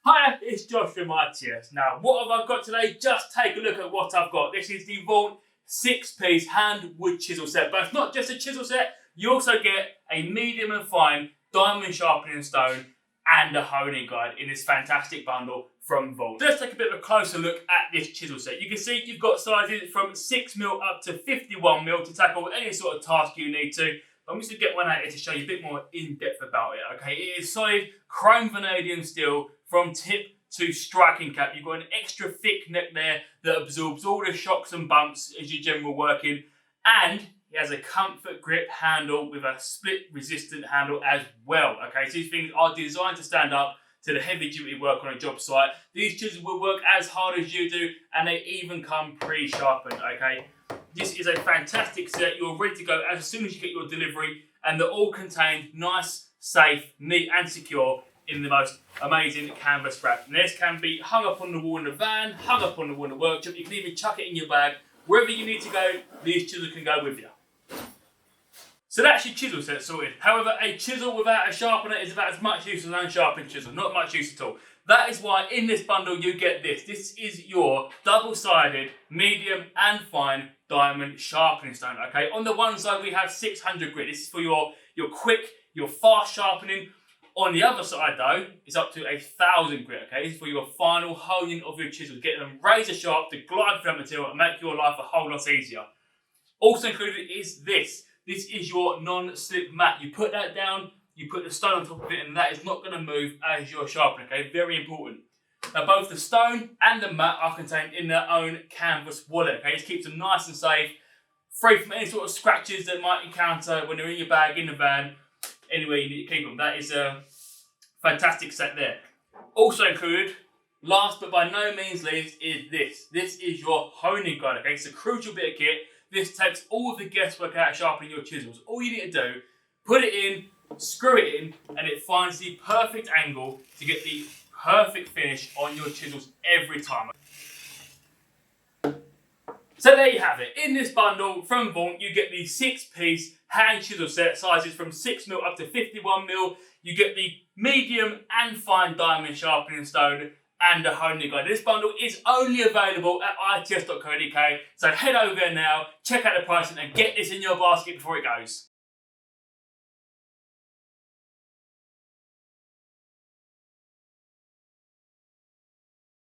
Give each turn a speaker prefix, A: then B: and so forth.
A: Hi, it's Josh from ITS. Now, what have I got today? Just take a look at what I've got. This is the Vaunt 6-piece hand wood chisel set. But it's not just a chisel set, you also get a medium and fine diamond sharpening stone and a honing guide in this fantastic bundle from Vaunt. Let's take a bit of a closer look at this chisel set. You can see you've got sizes from 6mm up to 51mm to tackle any sort of task you need to. I'm just going to get one out here to show you a bit more in-depth about it, okay? It is solid chrome vanadium steel from tip to striking cap. You've got an extra thick neck there that absorbs all the shocks and bumps as your general working. And it has a comfort grip handle with a split resistant handle as well, okay? So these things are designed to stand up to the heavy duty work on a job site. These chisels will work as hard as you do, and they even come pre-sharpened, okay? This is a fantastic set. You're ready to go as soon as you get your delivery, and they're all contained nice, safe, neat and secure in the most amazing canvas wrap. And this can be hung up on the wall in the van, hung up on the wall in the workshop. You can even chuck it in your bag. Wherever you need to go, these chisels can go with you. So that's your chisel set sorted. However, a chisel without a sharpener is about as much use as an unsharpened chisel. Not much use at all. That is why in this bundle you get this. This is your double-sided, medium and fine diamond sharpening stone, okay? On the one side we have 600 grit. This is for your quick, your fast sharpening. On the other side though, it's up to 1,000 grit, okay? This is for your final honing of your chisels. Get them razor sharp to glide through that material and make your life a whole lot easier. Also included is this. This is your non-slip mat. You put that down, you put the stone on top of it, and that is not going to move as you're sharpening, okay? Very important. Now, both the stone and the mat are contained in their own canvas wallet, okay? This keeps them nice and safe, free from any sort of scratches they might encounter when they're in your bag, in the van, anywhere you need to keep them. That is a fantastic set there. Also included, last but by no means least, is this. This is your honing guide, okay? It's a crucial bit of kit. This takes all of the guesswork out of sharpening your chisels. All you need to do, put it in, screw it in, and it finds the perfect angle to get the perfect finish on your chisels every time. So there you have it. In this bundle from Vaunt, you get the 6-piece hand chisel set, sizes from 6mm up to 51mm. You get the medium and fine diamond sharpening stone and a honing guide. This bundle is only available at its.co.uk, so head over there now, check out the pricing and get this in your basket before it goes.